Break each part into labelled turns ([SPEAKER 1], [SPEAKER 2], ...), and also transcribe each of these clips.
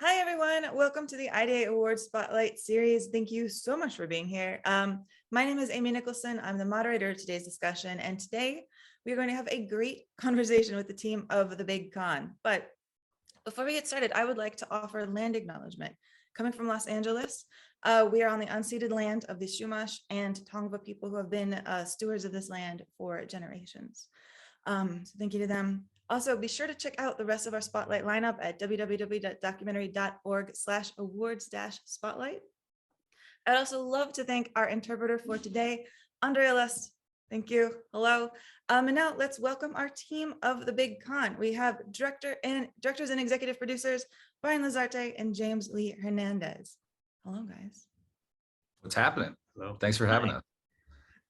[SPEAKER 1] Hi, everyone. Welcome to the IDA Awards Spotlight Series. Thank you so much for being here. My name is Amy Nicholson. I'm the moderator of today's discussion, and today we're going to have a great conversation with the team of the Big Conn. But before we get started, I would like to offer land acknowledgement. Coming from Los Angeles, we are on the unceded land of the Chumash and Tongva people who have been stewards of this land for generations. So thank you to them. Also, be sure to check out the rest of our Spotlight lineup at www.documentary.org/awards-spotlight. I'd also love to thank our interpreter for today, Andrea Lest. Thank you. Hello. And now let's welcome our team of the Big Conn. We have directors and executive producers, Brian Lazarte and James Lee Hernandez. Hello, guys.
[SPEAKER 2] What's happening? Hello. Thanks for having us.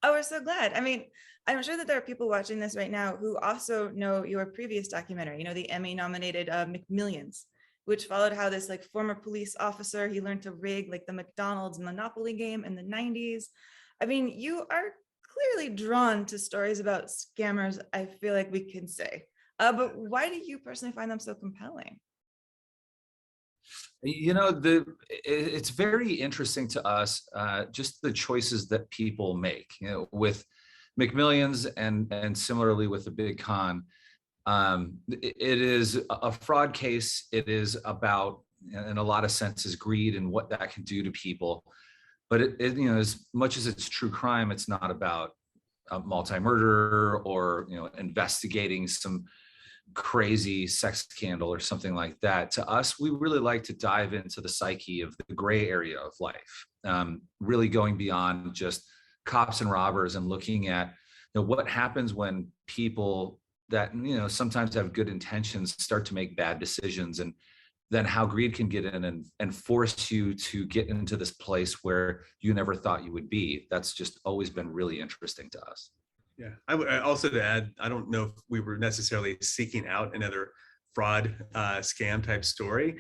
[SPEAKER 1] Oh, we're so glad. I mean, I'm sure that there are people watching this right now who also know your previous documentary, the Emmy-nominated McMillions, which followed how this former police officer, he learned to rig the McDonald's Monopoly game in the 90s. I mean, you are clearly drawn to stories about scammers, I feel like we can say. But why do you personally find them so compelling?
[SPEAKER 2] It's very interesting to us, just the choices that people make, with McMillions and similarly with the Big Conn. It is a fraud case. It is about, in a lot of senses, greed and what that can do to people. But as much as it's true crime, it's not about a multi-murderer or investigating some crazy sex scandal or something like that. To us, we really like to dive into the psyche of the gray area of life, really going beyond just cops and robbers and looking at what happens when people that sometimes have good intentions start to make bad decisions, and then how greed can get in and force you to get into this place where you never thought you would be. That's just always been really interesting to us.
[SPEAKER 3] Yeah, I would also to add, I don't know if we were necessarily seeking out another fraud scam type story.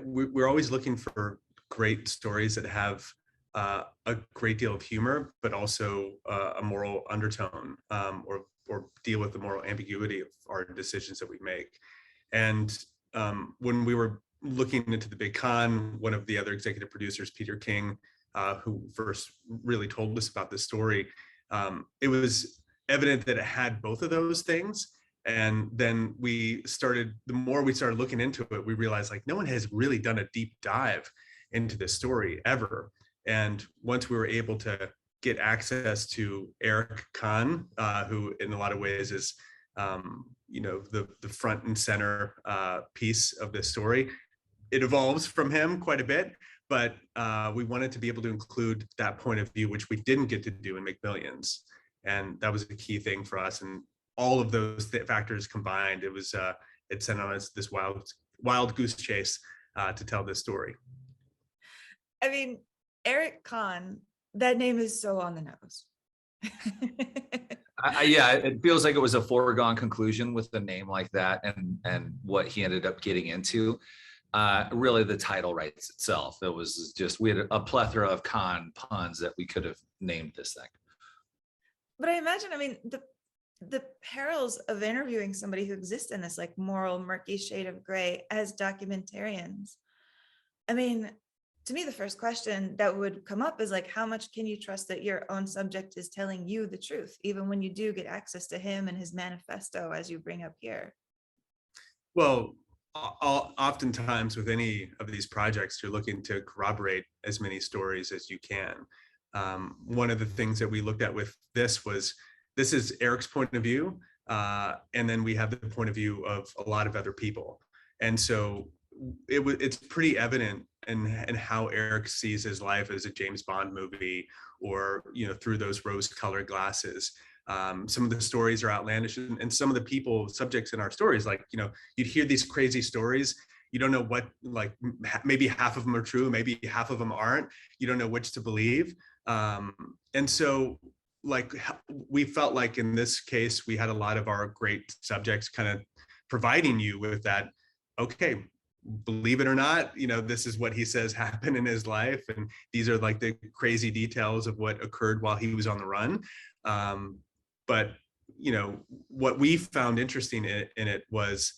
[SPEAKER 3] We're always looking for great stories that have a great deal of humor, but also a moral undertone, or deal with the moral ambiguity of our decisions that we make. And when we were looking into the Big Conn, one of the other executive producers, Peter King, who first really told us about this story, it was evident that it had both of those things. And then the more we started looking into it, we realized no one has really done a deep dive into this story ever. And once we were able to get access to Eric Conn, who in a lot of ways is the front and center piece of this story, it evolves from him quite a bit, but we wanted to be able to include that point of view, which we didn't get to do in McMillions. And that was a key thing for us. And all of those factors combined, it sent on us this wild goose chase to tell this story.
[SPEAKER 1] I mean, Eric Conn, that name is so on the nose.
[SPEAKER 2] Yeah, it feels like it was a foregone conclusion with a name like that and what he ended up getting into. Really, the title writes itself. It was just, we had a plethora of Conn puns that we could have named this thing.
[SPEAKER 1] But I imagine, the perils of interviewing somebody who exists in this moral murky shade of gray as documentarians. I mean, to me, the first question that would come up is how much can you trust that your own subject is telling you the truth, even when you do get access to him and his manifesto, as you bring up here?
[SPEAKER 3] Well, oftentimes with any of these projects, you're looking to corroborate as many stories as you can. One of the things that we looked at with this is Eric's point of view, and then we have the point of view of a lot of other people. And so it's pretty evident in how Eric sees his life as a James Bond movie, or through those rose-colored glasses. Some of the stories are outlandish, and some of the subjects in our stories, you'd hear these crazy stories. You don't know what, maybe half of them are true, maybe half of them aren't. You don't know which to believe. And so we felt like in this case, we had a lot of our great subjects kind of providing you with that, okay, believe it or not, this is what he says happened in his life. And these are the crazy details of what occurred while he was on the run. But, what we found interesting in it was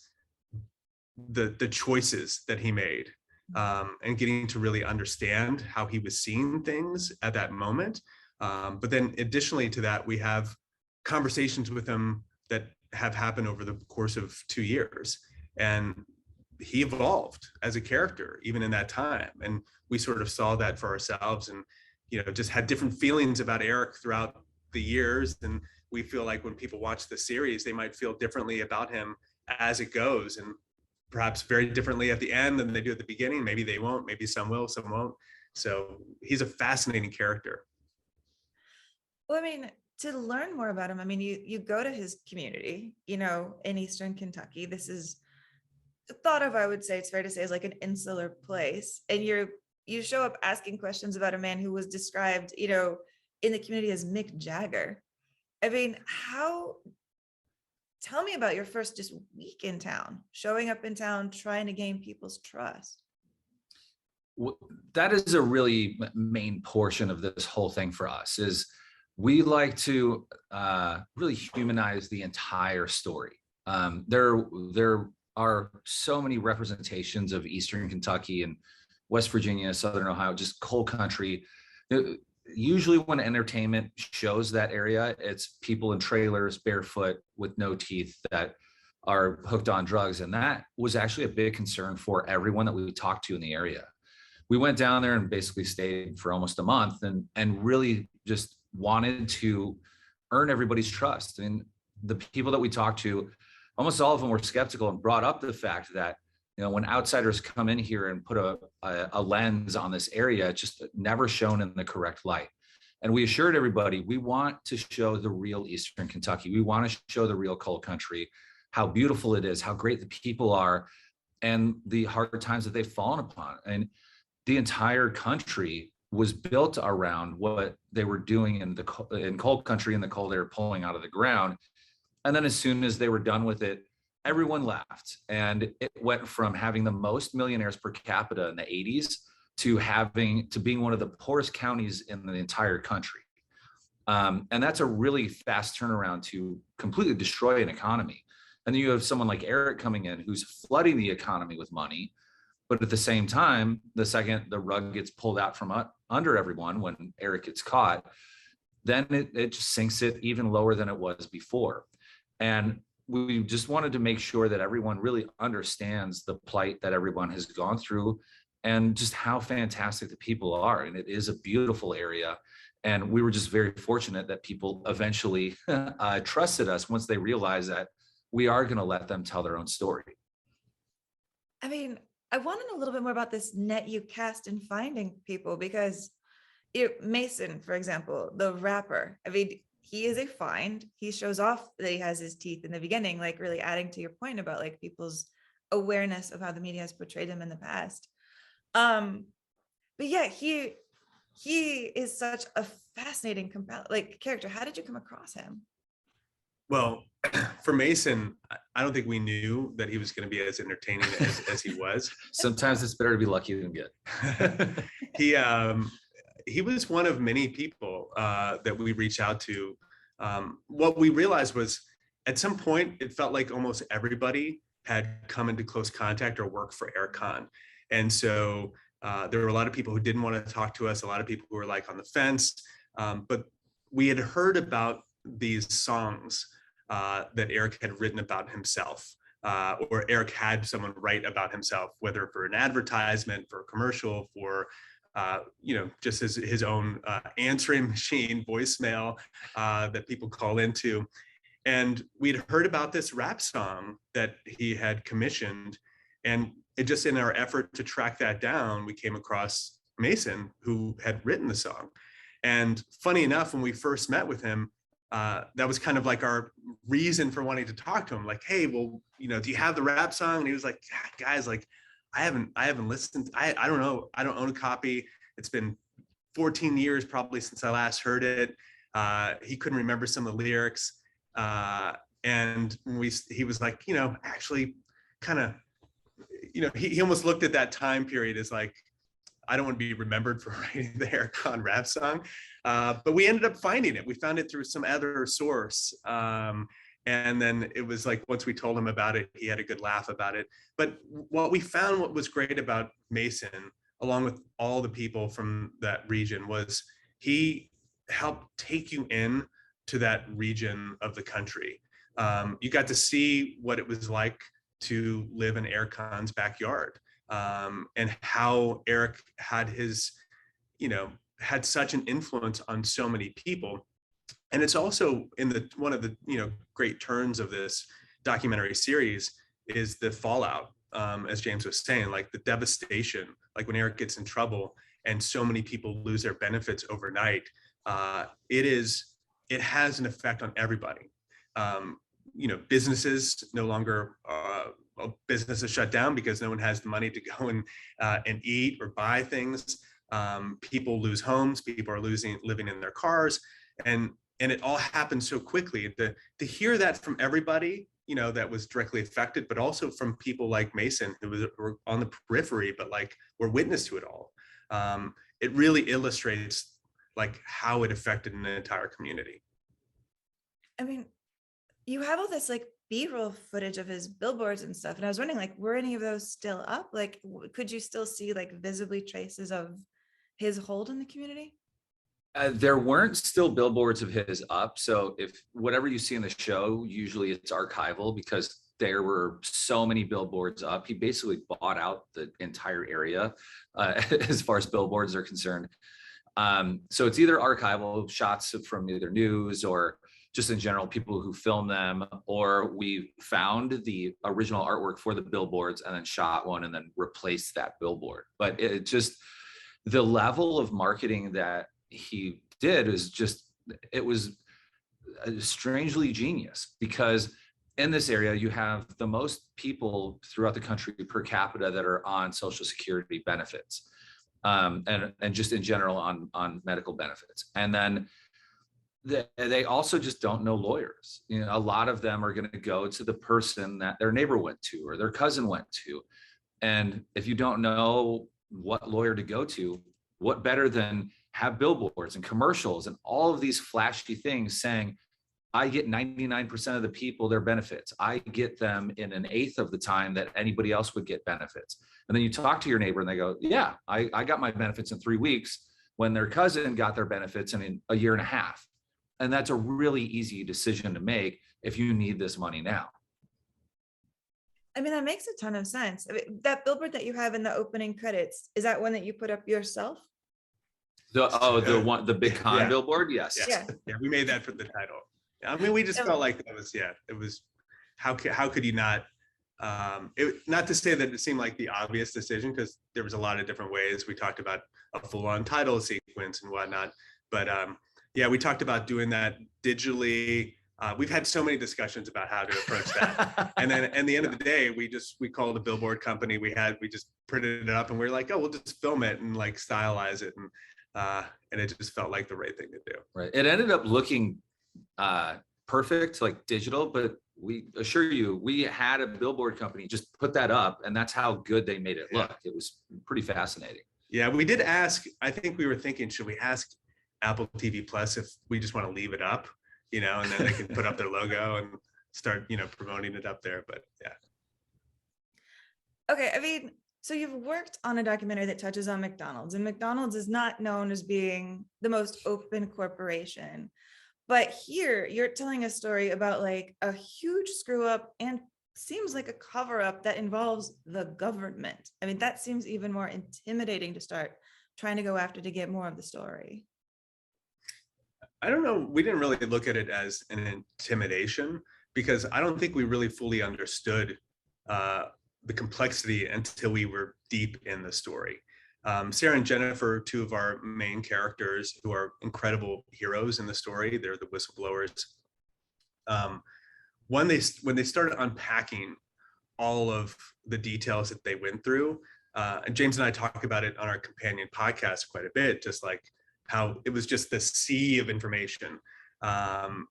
[SPEAKER 3] the choices that he made. and getting to really understand how he was seeing things at that moment. But then additionally to that, we have conversations with him that have happened over the course of 2 years. And he evolved as a character, even in that time. And we sort of saw that for ourselves and, just had different feelings about Eric throughout the years. And we feel like when people watch the series, they might feel differently about him as it goes, and perhaps very differently at the end than they do at the beginning. Maybe they won't, maybe some will, some won't. So he's a fascinating character.
[SPEAKER 1] Well, I mean, to learn more about him, I mean, you go to his community, in Eastern Kentucky. This is thought of, I would say it's fair to say, as like an insular place. And you show up asking questions about a man who was described, in the community as Mick Jagger. I mean, tell me about your first just week in town, showing up in town, trying to gain people's trust.
[SPEAKER 2] That is a really main portion of this whole thing for us, is we like to really humanize the entire story. There are so many representations of Eastern Kentucky and West Virginia, Southern Ohio, just coal country. Usually when entertainment shows that area, it's people in trailers, barefoot, with no teeth, that are hooked on drugs. And that was actually a big concern for everyone that we talked to in the area. We went down there and basically stayed for almost a month and really just wanted to earn everybody's trust. And the people that we talked to, almost all of them were skeptical and brought up the fact that, when outsiders come in here and put a lens on this area, it's just never shown in the correct light. And we assured everybody, we want to show the real Eastern Kentucky. We want to show the real coal country, how beautiful it is, how great the people are, and the hard times that they've fallen upon. And the entire country was built around what they were doing in coal country, and the coal they were pulling out of the ground. And then as soon as they were done with it, everyone left. And it went from having the most millionaires per capita in the 80s to being one of the poorest counties in the entire country. And that's a really fast turnaround to completely destroy an economy. And then you have someone like Eric coming in who's flooding the economy with money. But at the same time, the second the rug gets pulled out from under everyone when Eric gets caught, then it just sinks it even lower than it was before. And we just wanted to make sure that everyone really understands the plight that everyone has gone through and just how fantastic the people are. And it is a beautiful area. And we were just very fortunate that people eventually trusted us once they realized that we are going to let them tell their own story.
[SPEAKER 1] I mean, I want to know a little bit more about this net you cast in finding people, because Mason, for example, the rapper, I mean, he is a find. He shows off that he has his teeth in the beginning, like really adding to your point about like people's awareness of how the media has portrayed him in the past. But yeah, he is such a fascinating, compelling character. How did you come across him?
[SPEAKER 3] Well, for Mason, I don't think we knew that he was going to be as entertaining as he was.
[SPEAKER 2] Sometimes it's better to be lucky than good.
[SPEAKER 3] He was one of many people that we reached out to. What we realized was at some point, it felt like almost everybody had come into close contact or worked for Eric Conn. And so there were a lot of people who didn't want to talk to us, a lot of people who were like on the fence. But we had heard about these songs that Eric had written about himself, or Eric had someone write about himself, whether for an advertisement, for a commercial, for just his own answering machine voicemail that people call into. And we'd heard about this rap song that he had commissioned. And it just, in our effort to track that down, we came across Mason, who had written the song. And funny enough, when we first met with him, that was kind of like our reason for wanting to talk to him. Like, hey, well, do you have the rap song? And he was like, guys, like, I haven't listened. I don't know. I don't own a copy. It's been 14 years probably since I last heard it. He couldn't remember some of the lyrics. And he was like, actually kind of, he almost looked at that time period as like, I don't want to be remembered for writing the Eric Conn rap song. But we ended up finding it. We found it through some other source. And then it was like, once we told him about it, he had a good laugh about it. But what we found, what was great about Mason, along with all the people from that region, was he helped take you in to that region of the country. You got to see what it was like to live in Eric Conn's backyard, and how Eric had his, had such an influence on so many people. And it's also in one of the great turns of this documentary series is the fallout, as James was saying, like the devastation, like when Eric gets in trouble and so many people lose their benefits overnight. It has an effect on everybody. Businesses no longer, businesses shut down because no one has the money to go and eat or buy things. People lose homes. People are living in their cars, and it all happens so quickly. To hear that from everybody, that was directly affected, but also from people like Mason, who were on the periphery, but like were witness to it all. It really illustrates like how it affected an entire community.
[SPEAKER 1] I mean, you have all this like B-roll footage of his billboards and stuff, and I was wondering, like, were any of those still up? Like, could you still see like visibly traces of his hold in the community?
[SPEAKER 2] There weren't still billboards of his up. So if whatever you see in the show, usually it's archival because there were so many billboards up. He basically bought out the entire area as far as billboards are concerned. So it's either archival shots from either news or just in general, people who film them, or we found the original artwork for the billboards and then shot one and then replaced that billboard. But it just, the level of marketing that he did is just, it was strangely genius, because in this area you have the most people throughout the country per capita that are on Social Security benefits, and just in general on medical benefits. And then they also just don't know lawyers. A lot of them are going to go to the person that their neighbor went to or their cousin went to. And if you don't know what lawyer to go to, what better than have billboards and commercials and all of these flashy things saying, I get 99% of the people their benefits. I get them in an eighth of the time that anybody else would get benefits. And then you talk to your neighbor and they go, yeah, I got my benefits in 3 weeks, when their cousin got their benefits in a year and a half. And that's a really easy decision to make if you need this money now.
[SPEAKER 1] I mean, that makes a ton of sense. I mean, that billboard that you have in the opening credits, is that one that you put up yourself?
[SPEAKER 2] The big Conn billboard? Yes.
[SPEAKER 1] Yeah.
[SPEAKER 3] Yeah, we made that for the title. I mean, we just felt like that was, it was, how could you not, not to say that it seemed like the obvious decision, because there was a lot of different ways. We talked about a full-on title sequence and whatnot, but we talked about doing that digitally. We've had so many discussions about how to approach that. And then at the end of the day, we called a billboard company. We just printed it up and we were like, oh, we'll just film it and like stylize it. And it just felt like the right thing to do.
[SPEAKER 2] Right. It ended up looking perfect, like digital, but we assure you, we had a billboard company just put that up, and that's how good they made it look. It was pretty fascinating. Yeah,
[SPEAKER 3] we did ask, I think we were thinking, should we ask Apple TV Plus if we just want to leave it up, and then they can put up their logo and start, promoting it up there. But yeah.
[SPEAKER 1] Okay. I mean, so you've worked on a documentary that touches on McDonald's, and McDonald's is not known as being the most open corporation. But here you're telling a story about like a huge screw up and seems like a cover up that involves the government. I mean, that seems even more intimidating to start trying to go after to get more of the story.
[SPEAKER 3] I don't know. We didn't really look at it as an intimidation, because I don't think we really fully understood the complexity until we were deep in the story. Sarah and Jennifer, two of our main characters, who are incredible heroes in the story, they're the whistleblowers. When they started unpacking all of the details that they went through, and James and I talk about it on our companion podcast quite a bit, just like how it was just this sea of information.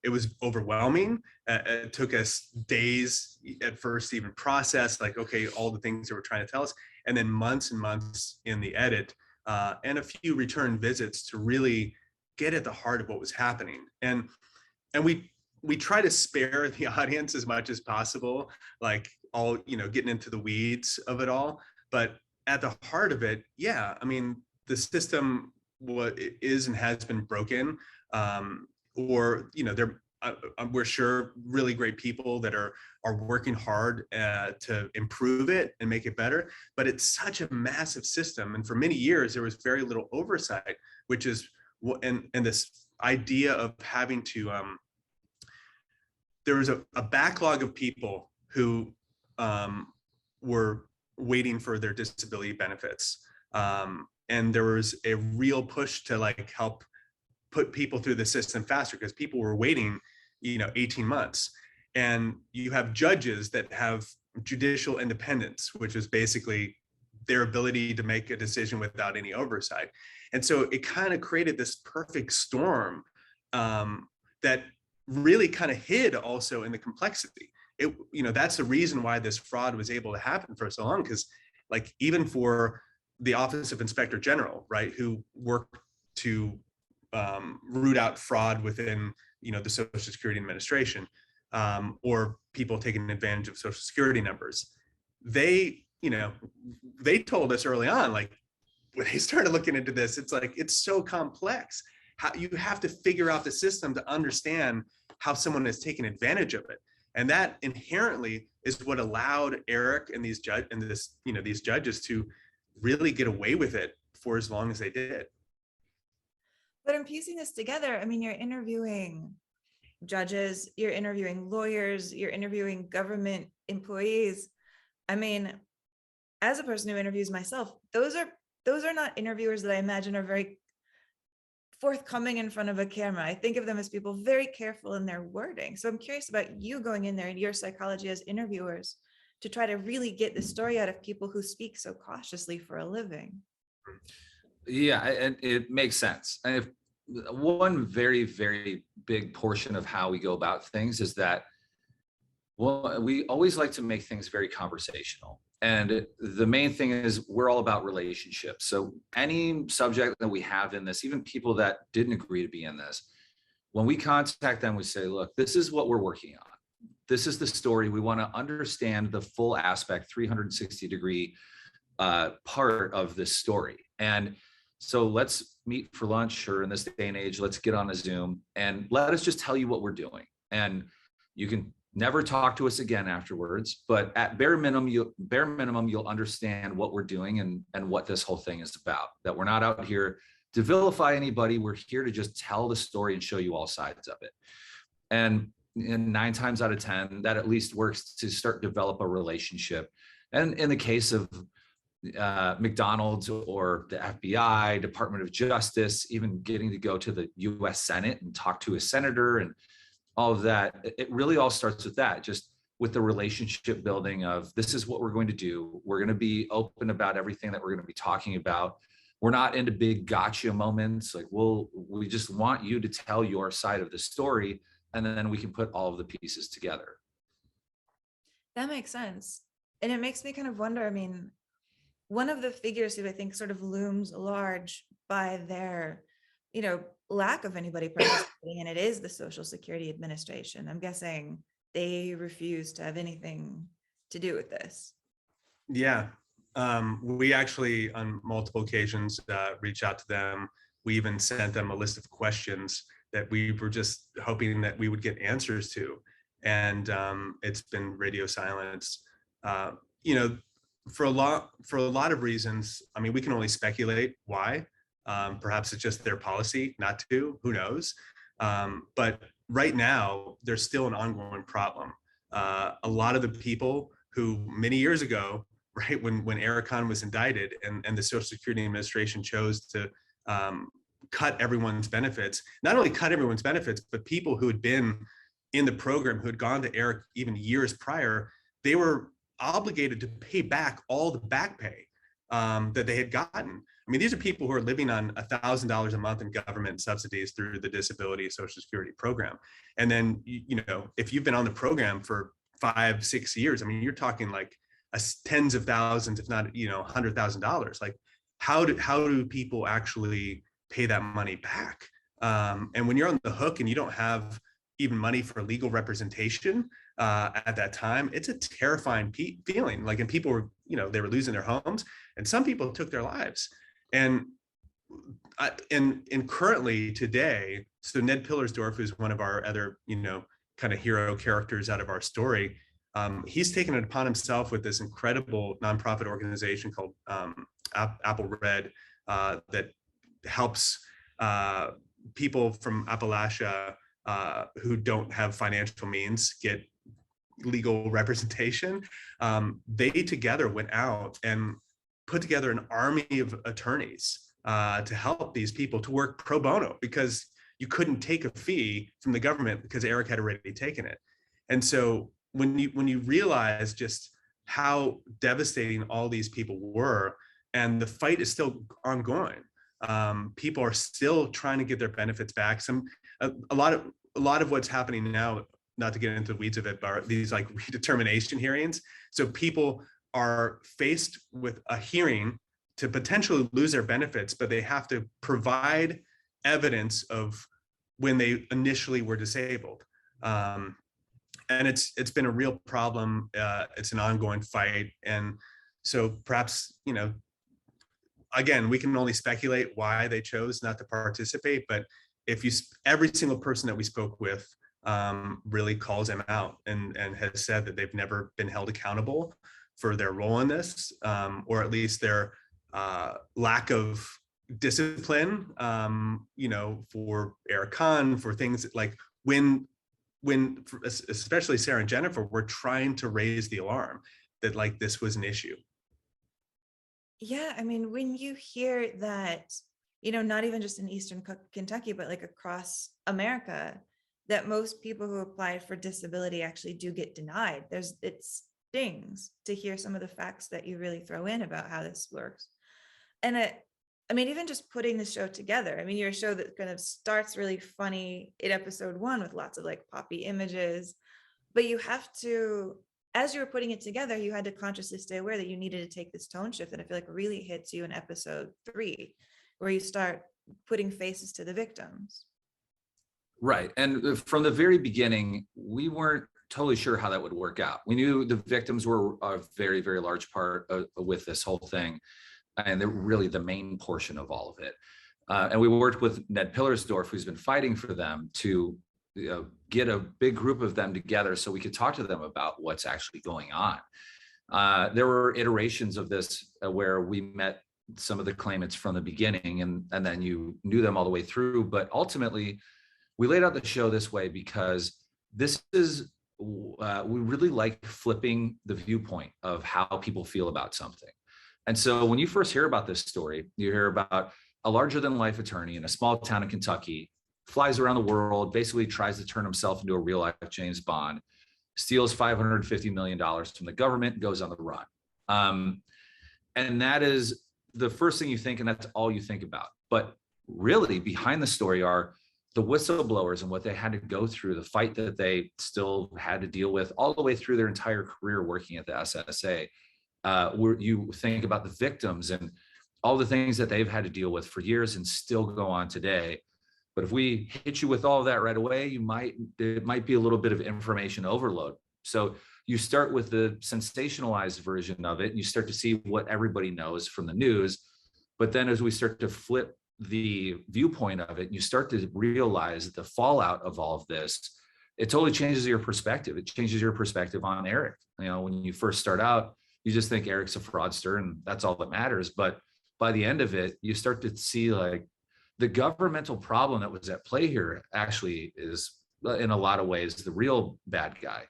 [SPEAKER 3] It was overwhelming. It took us days at first to even process, like, okay, all the things they were trying to tell us, and then months and months in the edit, and a few return visits to really get at the heart of what was happening. And we we try to spare the audience as much as possible, like all, getting into the weeds of it all. But at the heart of it, yeah, I mean, the system what is and has been broken, or we're sure really great people that are working hard to improve it and make it better. But it's such a massive system, and for many years there was very little oversight, which is and this idea of having to there was a backlog of people who were waiting for their disability benefits. And there was a real push to like help put people through the system faster because people were waiting, 18 months. And you have judges that have judicial independence, which is basically their ability to make a decision without any oversight. And so it kind of created this perfect storm that really kind of hid also in the complexity. That's the reason why this fraud was able to happen for so long, because like even for the Office of Inspector General, right, who worked to root out fraud within, the Social Security Administration, or people taking advantage of Social Security numbers, they told us early on, like when they started looking into this, it's like, it's so complex. How you have to figure out the system to understand how someone is taking advantage of it. And that inherently is what allowed Eric and these judges to really get away with it for as long as they did.
[SPEAKER 1] But in piecing this together, I mean, you're interviewing judges, you're interviewing lawyers, you're interviewing government employees. I mean, as a person who interviews myself, those are not interviewers that I imagine are very forthcoming in front of a camera. I think of them as people very careful in their wording. So I'm curious about you going in there and your psychology as interviewers to try to really get the story out of people who speak so cautiously for a living.
[SPEAKER 2] Yeah, and it makes sense. And if one very, very big portion of how we go about things is that, well, we always like to make things very conversational. And the main thing is we're all about relationships. So any subject that we have in this, even people that didn't agree to be in this, when we contact them, we say, look, this is what we're working on. This is the story. We want to understand the full aspect, 360-degree part of this story. And so let's meet for lunch, or in this day and age, let's get on a Zoom and let us just tell you what we're doing. And you can never talk to us again afterwards, but at bare minimum, you'll understand what we're doing and what this whole thing is about. That we're not out here to vilify anybody. We're here to just tell the story and show you all sides of it. And 9 times out of 10, that at least works to start develop a relationship. And in the case of McDonald's or the FBI, Department of Justice, even getting to go to the US Senate and talk to a senator and all of that, it really all starts with that, just with the relationship building of this is what we're going to do. We're going to be open about everything that we're going to be talking about. We're not into big gotcha moments. Like, we just want you to tell your side of the story, and then we can put all of the pieces together.
[SPEAKER 1] That makes sense. And it makes me kind of wonder, I mean, one of the figures who I think sort of looms large by their, lack of anybody participating, and it is the Social Security Administration. I'm guessing they refuse to have anything to do with this.
[SPEAKER 3] Yeah. We actually, on multiple occasions, reached out to them. We even sent them a list of questions that we were just hoping that we would get answers to. And it's been radio silence. For a lot of reasons. I mean, we can only speculate why. Perhaps it's just their policy not to, who knows? But right now, there's still an ongoing problem. A lot of the people who many years ago, right, when Eric Conn was indicted and the Social Security Administration chose to cut everyone's benefits, not only cut everyone's benefits, but people who had been in the program, who had gone to Eric even years prior, they were obligated to pay back all the back pay that they had gotten. I mean, these are people who are living on $1,000 a month in government subsidies through the disability Social Security program. And then, if you've been on the program for 5-6 years, I mean, you're talking like tens of thousands, if not, $100,000. Like, how do people actually pay that money back? And when you're on the hook and you don't have even money for legal representation at that time. It's a terrifying feeling. Like, and people were, they were losing their homes, and some people took their lives. And currently today, so Ned Pillersdorf, who's one of our other, kind of hero characters out of our story, he's taken it upon himself with this incredible nonprofit organization called Apple Red that helps people from Appalachia who don't have financial means get legal representation. They together went out and put together an army of attorneys to help these people to work pro bono, because you couldn't take a fee from the government because Eric had already taken it. And so when you realize just how devastating all these people were, and the fight is still ongoing, people are still trying to get their benefits back. A lot of what's happening now, not to get into the weeds of it, are these like redetermination hearings. So people are faced with a hearing to potentially lose their benefits, but they have to provide evidence of when they initially were disabled. And it's been a real problem. It's an ongoing fight. And so perhaps, again, we can only speculate why they chose not to participate, but every single person that we spoke with really calls them out and has said that they've never been held accountable for their role in this, or at least their lack of discipline, for Eric Conn, for things like when especially Sarah and Jennifer were trying to raise the alarm that like this was an issue.
[SPEAKER 1] Yeah, I mean, when you hear that, not even just in Eastern Kentucky, but like across America, that most people who apply for disability actually do get denied. It stings to hear some of the facts that you really throw in about how this works. And even just putting the show together, you're a show that kind of starts really funny in episode 1 with lots of like poppy images, but you have to, as you were putting it together, you had to consciously stay aware that you needed to take this tone shift. And I feel like really hits you in episode 3, where you start putting faces to the victims. Right.
[SPEAKER 2] And from the very beginning, we weren't totally sure how that would work out. We knew the victims were a very, very large part with this whole thing. And they're really the main portion of all of it. And we worked with Ned Pillersdorf, who's been fighting for them to get a big group of them together so we could talk to them about what's actually going on. There were iterations of this where we met some of the claimants from the beginning, and then you knew them all the way through. But ultimately, we laid out the show this way because this is, we really like flipping the viewpoint of how people feel about something. And so when you first hear about this story, you hear about a larger than life attorney in a small town in Kentucky, flies around the world, basically tries to turn himself into a real life James Bond, steals $550 million from the government, goes on the run. And that is the first thing you think, and that's all you think about. But really behind the story are the whistleblowers and what they had to go through, the fight that they still had to deal with all the way through their entire career working at the SSA. Where you think about the victims and all the things that they've had to deal with for years and still go on today. But if we hit you with all of that right away, it might be a little bit of information overload. So you start with the sensationalized version of it, and you start to see what everybody knows from the news. But then as we start to flip the viewpoint of it, you start to realize the fallout of all of this, it totally changes your perspective. It changes your perspective on Eric. When you first start out, you just think Eric's a fraudster and that's all that matters. But by the end of it, you start to see like the governmental problem that was at play here actually is in a lot of ways the real bad guy.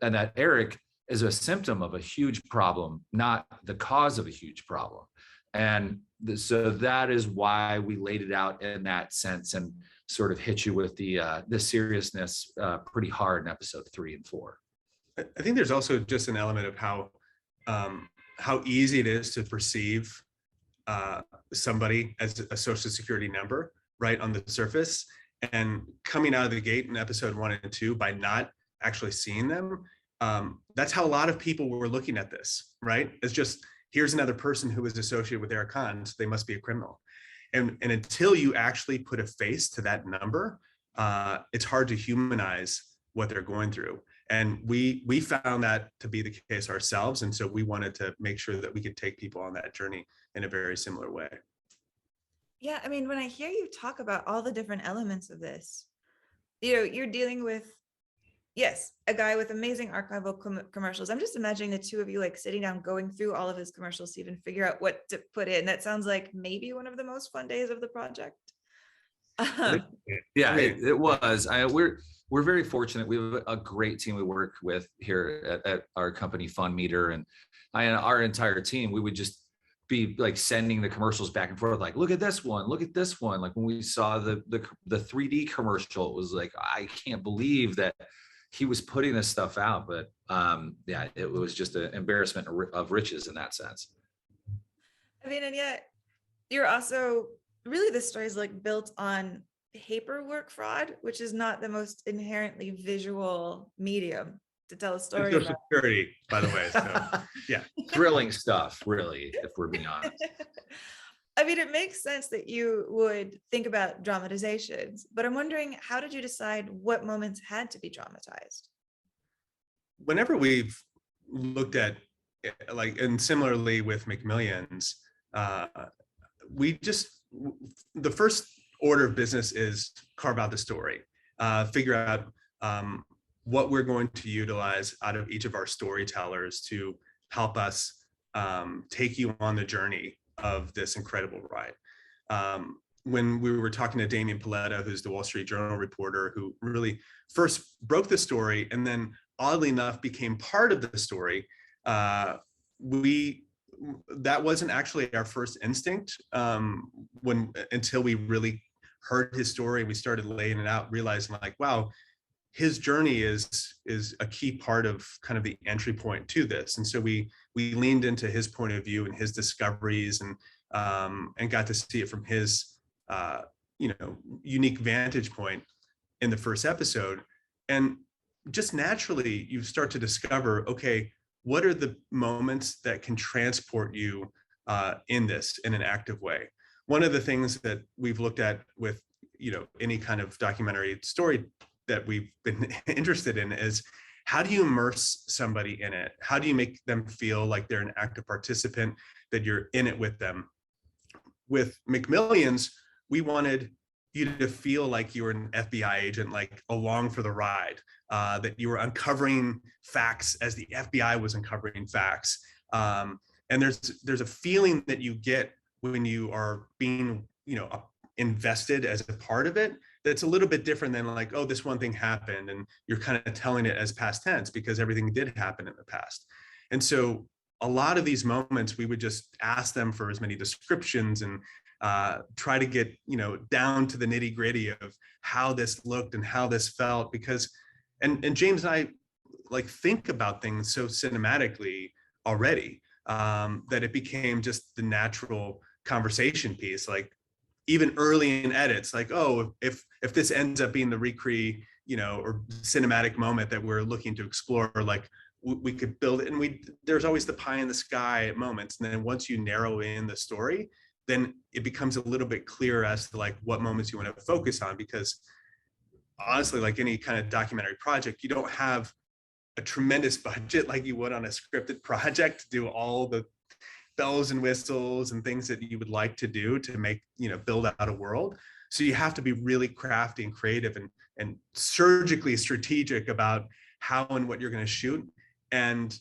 [SPEAKER 2] And that Eric is a symptom of a huge problem, not the cause of a huge problem. And so that is why we laid it out in that sense and sort of hit you with the seriousness pretty hard in episode 3 and 4.
[SPEAKER 3] I think there's also just an element of how easy it is to perceive somebody as a social security number, right, on the surface, and coming out of the gate in episode 1 and 2 by not actually seeing them. That's how a lot of people were looking at this, right? It's just, here's another person who is associated with Eric Conn, so they must be a criminal. And until you actually put a face to that number, it's hard to humanize what they're going through. And we found that to be the case ourselves. And so we wanted to make sure that we could take people on that journey in a very similar way.
[SPEAKER 1] Yeah, I mean, when I hear you talk about all the different elements of this, you know, you're dealing with, yes, a guy with amazing archival commercials. I'm just imagining the two of you like sitting down, going through all of his commercials to even figure out what to put in. That sounds like maybe one of the most fun days of the project.
[SPEAKER 2] Yeah, it was. We're very fortunate. We have a great team we work with here at our company, Fun Meter, and our entire team. We would just be like sending the commercials back and forth, like, look at this one, look at this one. Like when we saw the 3D commercial, it was like, I can't believe that he was putting this stuff out. But yeah, it was just an embarrassment of riches in that sense.
[SPEAKER 1] I mean, and yet you're also really, the story is like built on paperwork fraud, which is not the most inherently visual medium to tell a story
[SPEAKER 3] Social
[SPEAKER 1] about.
[SPEAKER 3] Security, by the way. So yeah,
[SPEAKER 2] Thrilling stuff, really, if we're being honest.
[SPEAKER 1] I mean, it makes sense that you would think about dramatizations, but I'm wondering, how did you decide what moments had to be dramatized?
[SPEAKER 3] whenever we've looked at like, and similarly with McMillions, we just, the first order of business is carve out the story, figure out what we're going to utilize out of each of our storytellers to help us take you on the journey of this incredible ride. When we were talking to Damien Paletta, who's the Wall Street Journal reporter, who really first broke the story and then oddly enough became part of the story, that wasn't actually our first instinct until we really heard his story. We started laying it out, realizing like, wow, his journey is a key part of kind of the entry point to this. And so we leaned into his point of view and his discoveries, and got to see it from his unique vantage point in the first episode. And just naturally you start to discover, okay, what are the moments that can transport you in this in an active way? One of the things that we've looked at with any kind of documentary story that we've been interested in is, how do you immerse somebody in it? How do you make them feel like they're an active participant, that you're in it with them? With McMillions, we wanted you to feel like you were an FBI agent, like along for the ride, that you were uncovering facts as the FBI was uncovering facts. And there's a feeling that you get when you are being, invested as a part of it, that's a little bit different than like, oh, this one thing happened, and you're kind of telling it as past tense because everything did happen in the past. And so a lot of these moments, we would just ask them for as many descriptions and try to get, down to the nitty gritty of how this looked and how this felt, because, and James and I like think about things so cinematically already, that it became just the natural conversation piece. Like even early in edits, like, oh, if this ends up being the recre, or cinematic moment that we're looking to explore, like we could build it. And there's always the pie in the sky moments. And then once you narrow in the story, then it becomes a little bit clearer as to like what moments you want to focus on. Because honestly, like any kind of documentary project, you don't have a tremendous budget like you would on a scripted project to do all the bells and whistles and things that you would like to do to make, build out a world. So you have to be really crafty and creative and surgically strategic about how and what you're going to shoot. And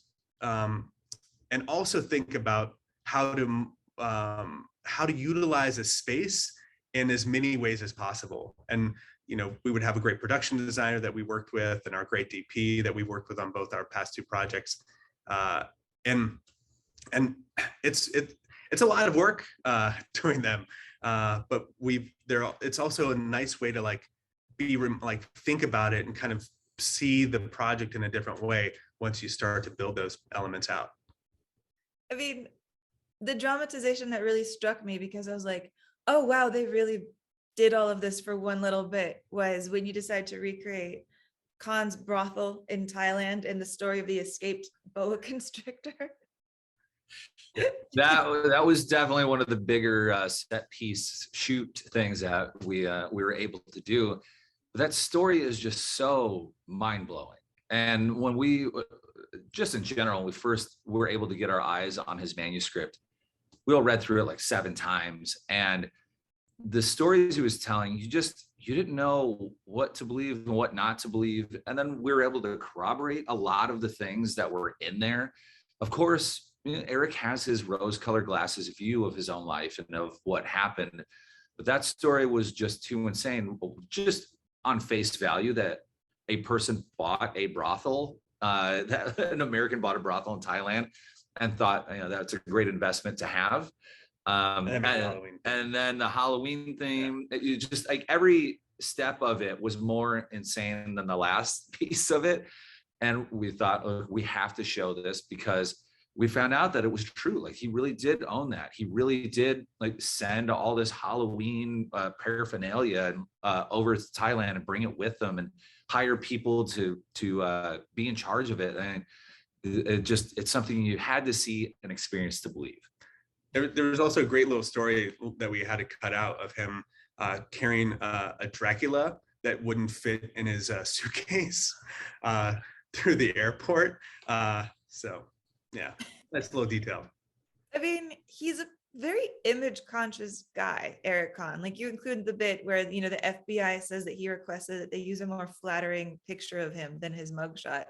[SPEAKER 3] also think about how to utilize a space in as many ways as possible. And, we would have a great production designer that we worked with, and our great DP that we worked with on both our past two projects. And it's a lot of work doing them, but it's also a nice way to like think about it and kind of see the project in a different way once you start to build those elements out.
[SPEAKER 1] I mean, the dramatization that really struck me, because I was like, oh wow, they really did all of this for one little bit, was when you decide to recreate Conn's brothel in Thailand and the story of the escaped boa constrictor.
[SPEAKER 2] That was definitely one of the bigger set piece shoot things that we were able to do. that story is just so mind-blowing. And when we, just in general, we first were able to get our eyes on his manuscript, we all read through it like 7 times. And the stories he was telling, you didn't know what to believe and what not to believe. And then we were able to corroborate a lot of the things that were in there. Of course, Eric has his rose-colored glasses view of his own life and of what happened. But that story was just too insane, just on face value, that a person bought a brothel, that an American bought a brothel in Thailand and thought, that's a great investment to have. And then the Halloween theme, you just like every step of it was more insane than the last piece of it. And we thought, oh, we have to show this, because we found out that it was true. Like, he really did own that. He really did like send all this Halloween paraphernalia over to Thailand and bring it with them and hire people to be in charge of it. And it's something you had to see and experience to believe.
[SPEAKER 3] There was also a great little story that we had to cut out of him carrying a Dracula that wouldn't fit in his suitcase through the airport. So yeah, that's a little detail.
[SPEAKER 1] I mean, he's a very image conscious guy, Eric Conn. Like, you include the bit where, the FBI says that he requested that they use a more flattering picture of him than his mugshot.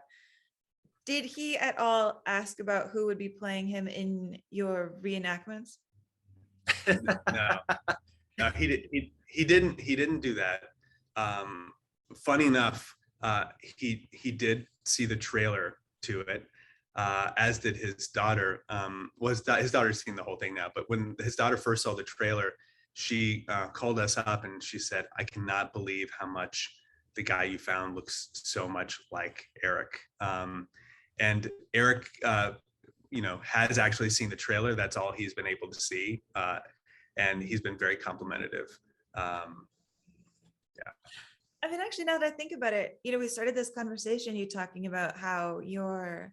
[SPEAKER 1] Did he at all ask about who would be playing him in your reenactments?
[SPEAKER 3] No, he didn't do that. Funny enough, he did see the trailer to it, as did his daughter. His daughter's seen the whole thing now, but when his daughter first saw the trailer, she called us up and she said, "I cannot believe how much the guy you found looks so much like Eric." And Eric, has actually seen the trailer. That's all he's been able to see, and he's been very complimentary.
[SPEAKER 1] I mean, actually, now that I think about it, we started this conversation, you talking about how your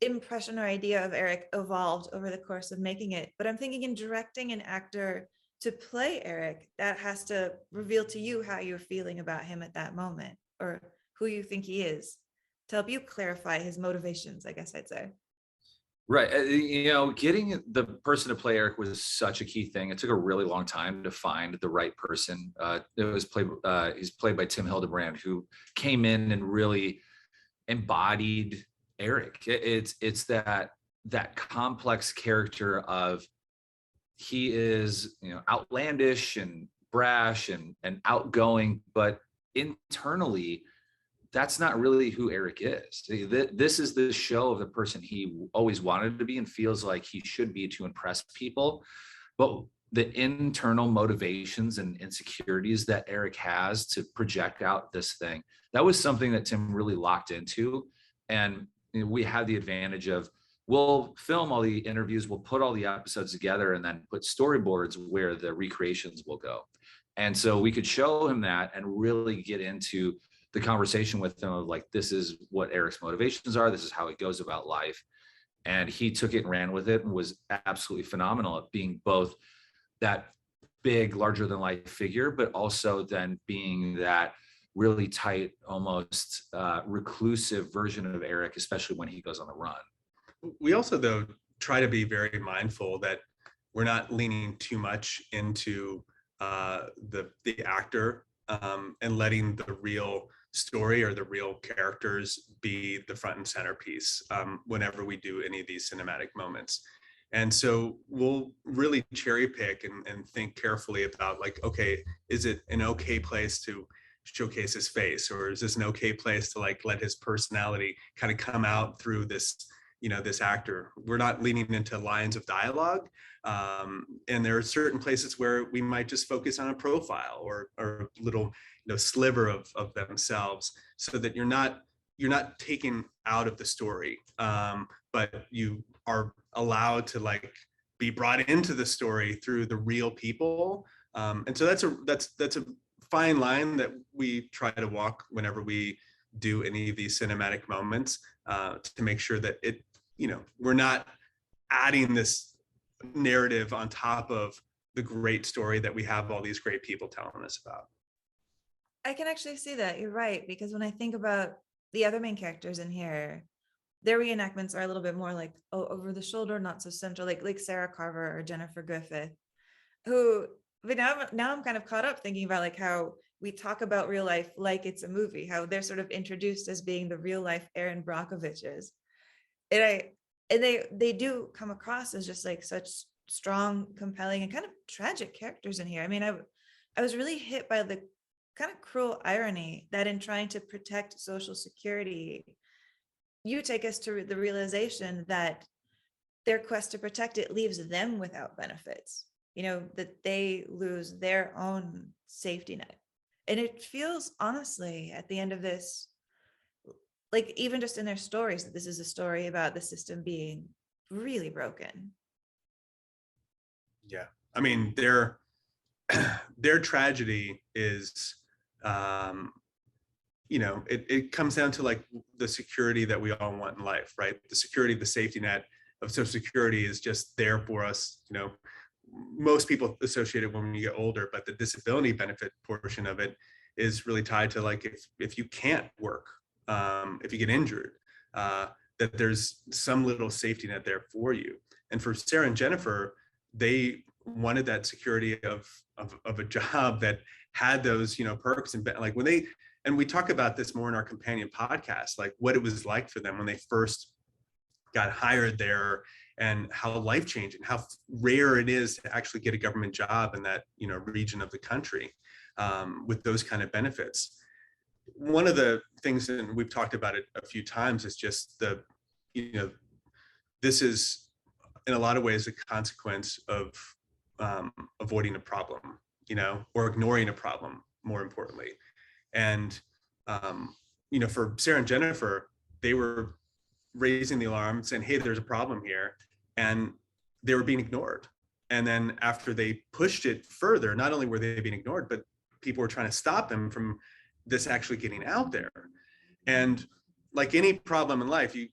[SPEAKER 1] impression or idea of Eric evolved over the course of making it. But I'm thinking, in directing an actor to play Eric, that has to reveal to you how you're feeling about him at that moment, or who you think he is, to help you clarify his motivations, I guess I'd say.
[SPEAKER 2] Right. Getting the person to play Eric was such a key thing. It took a really long time to find the right person. He's played by Tim Hildebrand, who came in and really embodied Eric. It's that complex character of, he is, outlandish and brash and outgoing, but internally, that's not really who Eric is. This is the show of the person he always wanted to be and feels like he should be to impress people. But the internal motivations and insecurities that Eric has to project out this thing, that was something that Tim really locked into. And we had the advantage of, we'll film all the interviews, we'll put all the episodes together, and then put storyboards where the recreations will go. And so we could show him that and really get into the conversation with him of like, this is what Eric's motivations are. This is how he goes about life. And he took it and ran with it and was absolutely phenomenal at being both that big, larger than life figure, but also then being that really tight, almost reclusive version of Eric, especially when he goes on the run.
[SPEAKER 3] We also, though, try to be very mindful that we're not leaning too much into the actor and letting the real story or the real characters be the front and center piece whenever we do any of these cinematic moments. And so we'll really cherry pick and think carefully about, like, okay, is it an okay place to showcase his face, or is this an okay place to like let his personality kind of come out through this, this actor? We're not leaning into lines of dialogue. And there are certain places where we might just focus on a profile or a little sliver of themselves, so that you're not taken out of the story, but you are allowed to like be brought into the story through the real people. And so that's a fine line that we try to walk whenever we do any of these cinematic moments, to make sure that we're not adding this narrative on top of the great story that we have all these great people telling us about.
[SPEAKER 1] I can actually see that. You're right. Because when I think about the other main characters in here, their reenactments are a little bit more like, oh, over the shoulder, not so central, like Sarah Carver or Jennifer Griffith, who, but now I'm kind of caught up thinking about like how we talk about real life like it's a movie, how they're sort of introduced as being the real life Aaron Brockoviches. And they do come across as just like such strong, compelling, and kind of tragic characters in here. I mean, I was really hit by the kind of cruel irony that in trying to protect Social Security, you take us to the realization that their quest to protect it leaves them without benefits, that they lose their own safety net. And it feels honestly at the end of this, like even just in their stories, that this is a story about the system being really broken.
[SPEAKER 3] Yeah. I mean, their tragedy is, it comes down to like the security that we all want in life, right? The security, the safety net of Social Security is just there for us. Most people associate it when you get older, but the disability benefit portion of it is really tied to like if you can't work, if you get injured, that there's some little safety net there for you. And for Sarah and Jennifer, they wanted that security of a job that had those perks, and like and we talk about this more in our companion podcast, like what it was like for them when they first got hired there, and how life-changing, how rare it is to actually get a government job in that region of the country, with those kind of benefits. One of the things, and we've talked about it a few times, is just this is in a lot of ways a consequence of avoiding a problem, or ignoring a problem, more importantly. And for Sarah and Jennifer, they were raising the alarm, saying, hey, there's a problem here, and they were being ignored. And then after they pushed it further, not only were they being ignored, but people were trying to stop them from this actually getting out there. And like any problem in life, you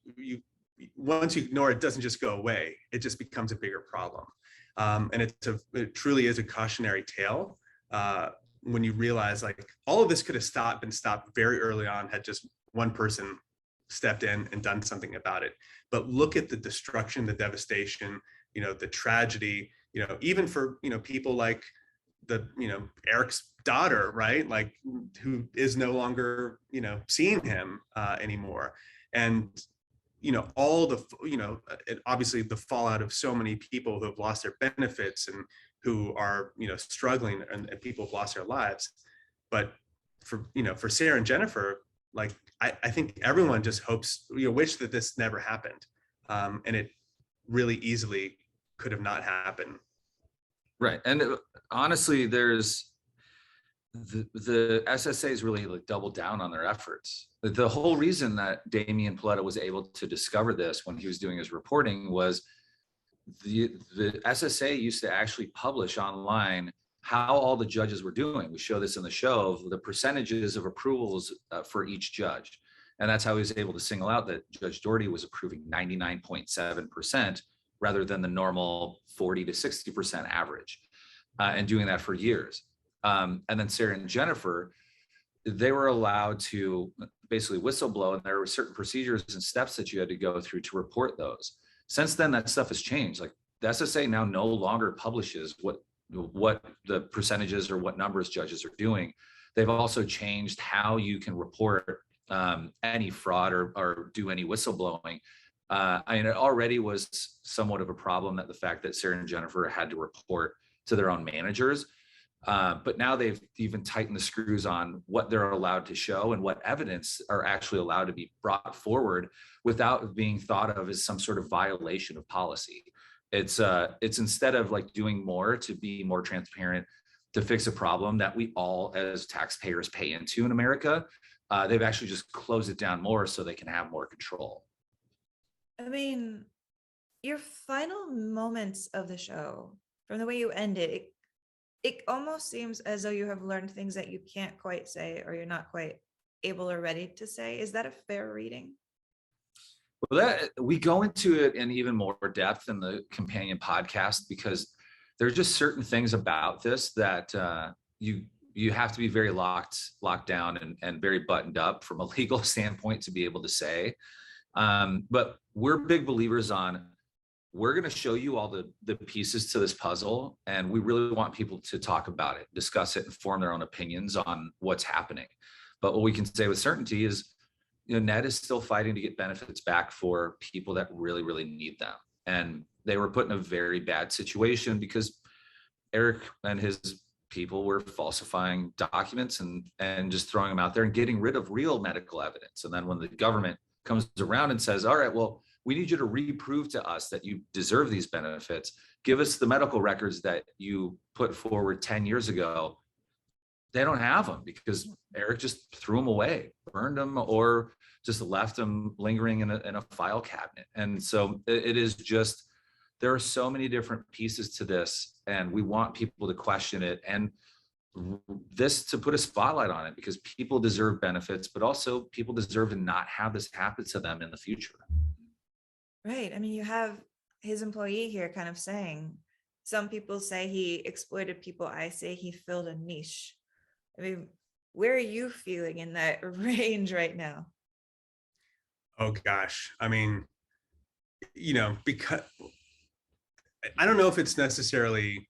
[SPEAKER 3] once you ignore it, doesn't just go away, it just becomes a bigger problem. And it truly is a cautionary tale, when you realize like all of this could have been stopped very early on had just one person stepped in and done something about it. But look at the destruction, the devastation, the tragedy, even for people like Eric's daughter, right? Like, who is no longer seeing him anymore. And all the obviously the fallout of so many people who have lost their benefits and who are struggling, and people have lost their lives. But for Sarah and Jennifer, like I think everyone just hopes, wish that this never happened, and it really easily could have not happened.
[SPEAKER 2] Right. And honestly, there's the SSA's really like doubled down on their efforts. The whole reason that Damian Paletta was able to discover this when he was doing his reporting was the SSA used to actually publish online how all the judges were doing. We show this in the show of the percentages of approvals for each judge. And that's how he was able to single out that Judge Doherty was approving 99.7% rather than the normal 40 to 60% average, and doing that for years. And then Sarah and Jennifer, they were allowed to basically whistleblow, and there were certain procedures and steps that you had to go through to report those. Since then, that stuff has changed. Like the SSA now no longer publishes what the percentages or what numbers judges are doing. They've also changed how you can report any fraud or do any whistleblowing. I mean, it already was somewhat of a problem that the fact that Sarah and Jennifer had to report to their own managers. But now they've even tightened the screws on what they're allowed to show and what evidence are actually allowed to be brought forward without being thought of as some sort of violation of policy. It's instead of like doing more to be more transparent, to fix a problem that we all as taxpayers pay into in America, they've actually just closed it down more so they can have more control.
[SPEAKER 1] I mean, your final moments of the show, from the way you end it, it almost seems as though you have learned things that you can't quite say, or you're not quite able or ready to say. Is that a fair reading?
[SPEAKER 2] Well, that we go into it in even more depth in the companion podcast, because there's just certain things about this that you have to be very locked down and very buttoned up from a legal standpoint to be able to say. But we're big believers on, we're going to show you all the pieces to this puzzle, and we really want people to talk about it, discuss it, and form their own opinions on what's happening. But what we can say with certainty is, Ned is still fighting to get benefits back for people that really, really need them. And they were put in a very bad situation because Eric and his people were falsifying documents and just throwing them out there and getting rid of real medical evidence. And then when the government comes around and says, all right, well, we need you to reprove to us that you deserve these benefits, give us the medical records that you put forward 10 years ago, they don't have them because Eric just threw them away, burned them, or just left them lingering in a file cabinet. And so it is just, there are so many different pieces to this, and we want people to question it, and this to put a spotlight on it, because people deserve benefits, but also people deserve to not have this happen to them in the future.
[SPEAKER 1] Right. I mean, you have his employee here kind of saying, some people say he exploited people. I say he filled a niche. I mean, where are you feeling in that range right now?
[SPEAKER 3] Oh gosh. I mean, because I don't know if it's necessarily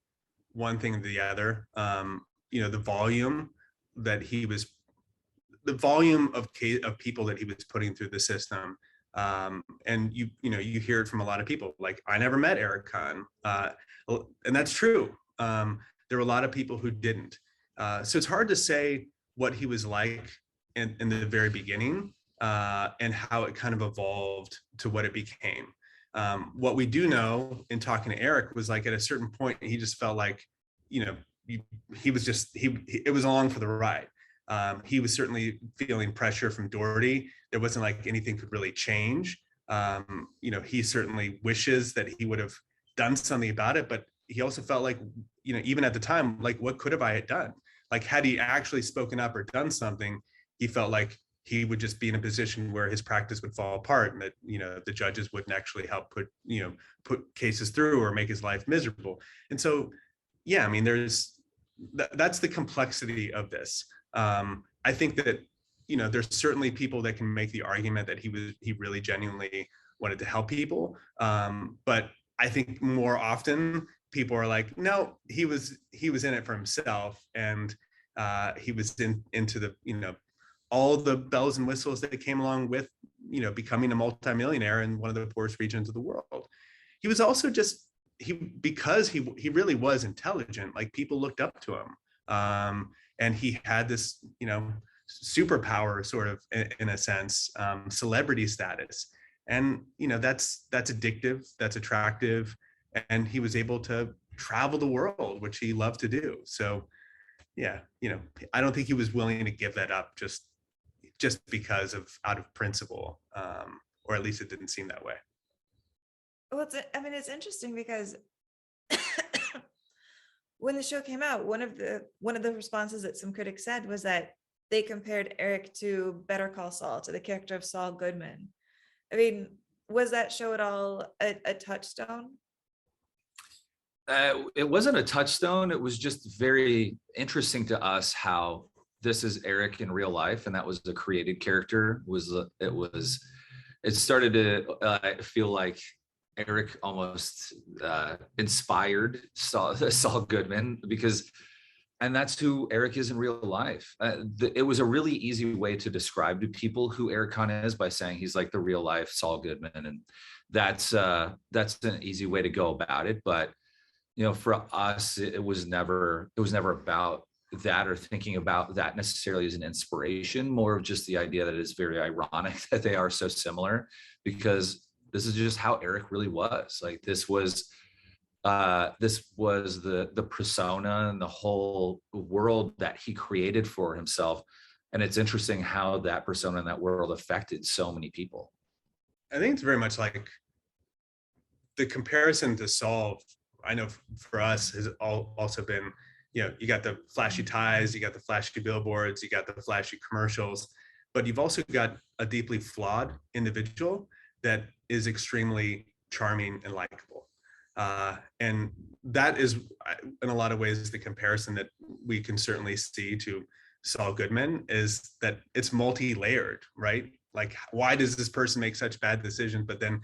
[SPEAKER 3] one thing or the other. The volume of people that he was putting through the system. And you hear it from a lot of people, like, I never met Eric Conn. And that's true. There were a lot of people who didn't. So it's hard to say what he was like in the very beginning, and how it kind of evolved to what it became. What we do know in talking to Eric was, like, at a certain point, he just felt like, he was just, it was along for the ride. He was certainly feeling pressure from Doherty. There wasn't like anything could really change. He certainly wishes that he would have done something about it, but he also felt like, even at the time, like, what could have I done? Like, had he actually spoken up or done something, he felt like he would just be in a position where his practice would fall apart, and that, the judges wouldn't actually help put cases through or make his life miserable. And so, yeah, I mean, that's the complexity of this. I think that, there's certainly people that can make the argument that he really genuinely wanted to help people. But I think more often people are like, no, he was in it for himself, and he was into the, all the bells and whistles that came along with, becoming a multimillionaire in one of the poorest regions of the world. He was also just, because he really was intelligent, like, people looked up to him. And he had this, superpower, sort of, in a sense, celebrity status. And, that's addictive, that's attractive. And he was able to travel the world, which he loved to do. So, yeah, I don't think he was willing to give that up just because of, out of principle, or at least it didn't seem that way.
[SPEAKER 1] Well, it's interesting because when the show came out, one of the responses that some critics said was that they compared Eric to Better Call Saul, to the character of Saul Goodman. I mean, was that show at all a touchstone?
[SPEAKER 2] It wasn't a touchstone. It was just very interesting to us how this is Eric in real life, and that was a created character. It started to feel like Eric almost inspired Saul Goodman, and that's who Eric is in real life. It was a really easy way to describe to people who Eric Conn is by saying he's like the real life Saul Goodman, and that's an easy way to go about it. But for us, it was never about that or thinking about that necessarily as an inspiration. More of just the idea that it's very ironic that they are so similar, because this is just how Eric really was. Like, this was the persona and the whole world that he created for himself. And it's interesting how that persona and that world affected so many people.
[SPEAKER 3] I think it's very much like the comparison to Saul. I know for us has also been, you got the flashy ties, you got the flashy billboards, you got the flashy commercials, but you've also got a deeply flawed individual that is extremely charming and likable. And that is, in a lot of ways, the comparison that we can certainly see to Saul Goodman, is that it's multi-layered, right? Like, why does this person make such bad decisions? But then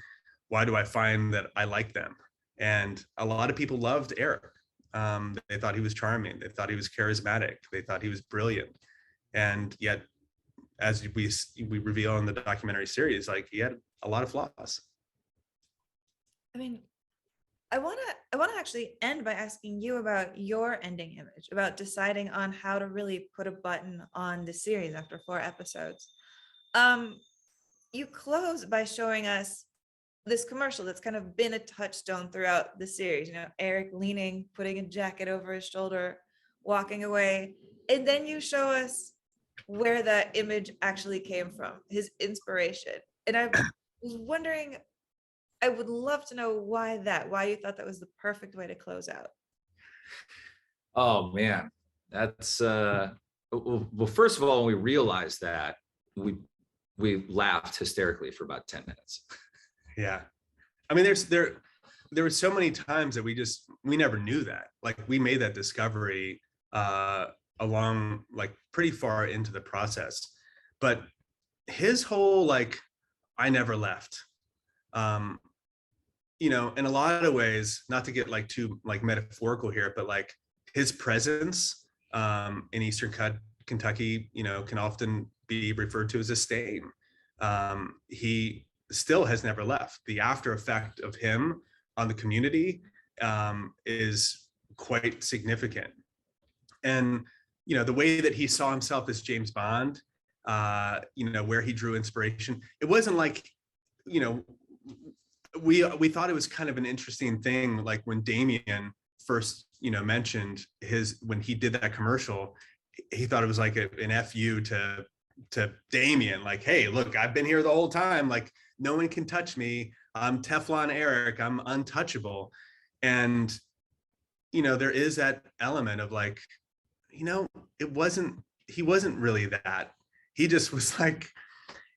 [SPEAKER 3] why do I find that I like them? And a lot of people loved Eric. They thought he was charming. They thought he was charismatic. They thought he was brilliant. And yet, as we reveal in the documentary series, like, he had a lot of flaws.
[SPEAKER 1] I mean, I want to actually end by asking you about your ending image, about deciding on how to really put a button on the series after 4 episodes. You close by showing us this commercial that's kind of been a touchstone throughout the series. You know, Eric leaning, putting a jacket over his shoulder, walking away, and then you show us where that image actually came from, his inspiration. And I was wondering, I would love to know why you thought that was the perfect way to close out.
[SPEAKER 2] Oh man, that's well, first of all, when we realized that, we laughed hysterically for about 10 minutes.
[SPEAKER 3] Yeah. I mean, there were so many times that we never knew that. Like, we made that discovery along, like, pretty far into the process. But his whole, like, I never left. You know, in a lot of ways, not to get like too like metaphorical here, but like, his presence in Eastern Kentucky, you know, can often be referred to as a stain. He still has never left. The after effect of him on the community is quite significant. And, you know, the way that he saw himself as James Bond, you know, where he drew inspiration, it wasn't like, you know, we thought it was kind of an interesting thing, like when Damien first, you know, mentioned when he did that commercial, he thought it was like an FU to Damien, like, hey, look, I've been here the whole time, like, no one can touch me, I'm Teflon Eric, I'm untouchable. And, you know, there is that element of like, you know, he wasn't really that. He just was like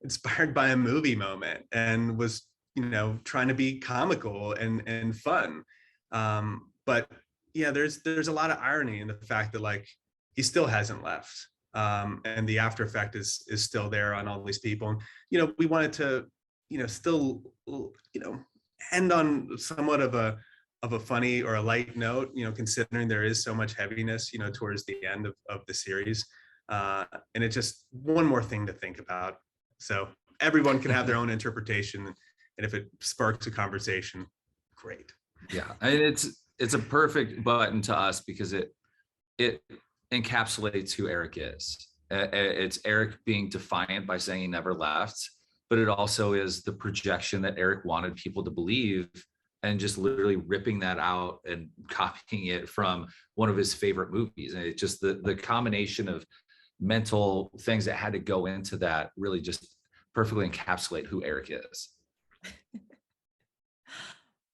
[SPEAKER 3] inspired by a movie moment and was, you know, trying to be comical and fun. But yeah, there's a lot of irony in the fact that, like, he still hasn't left. And the after effect is still there on all these people. And, you know, we wanted to, you know, still, you know, end on somewhat of a funny or a light note, you know, considering there is so much heaviness, you know, towards the end of the series. And it's just one more thing to think about. So everyone can have their own interpretation. And if it sparks a conversation, great.
[SPEAKER 2] Yeah, and it's a perfect button to us because it encapsulates who Eric is. It's Eric being defiant by saying he never left, but it also is the projection that Eric wanted people to believe, and just literally ripping that out and copying it from one of his favorite movies. And it's just the combination of mental things that had to go into that really just perfectly encapsulate who Eric is.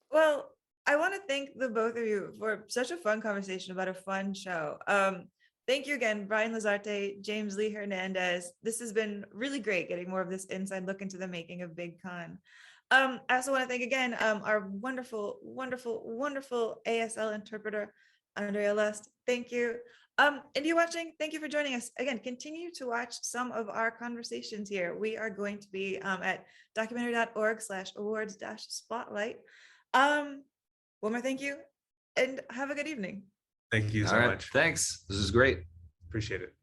[SPEAKER 1] Well, I want to thank the both of you for such a fun conversation about a fun show. Thank you again, Brian Lazarte, James Lee Hernandez. This has been really great getting more of this inside look into the making of Big Conn. I also want to thank again our wonderful, wonderful, wonderful ASL interpreter, Andrea Lust. Thank you. And you watching, thank you for joining us. Again, continue to watch some of our conversations here. We are going to be at documentary.org/awards-spotlight. One more thank you, and have a good evening.
[SPEAKER 3] Thank you so much.
[SPEAKER 2] Thanks. This is great.
[SPEAKER 3] Appreciate it.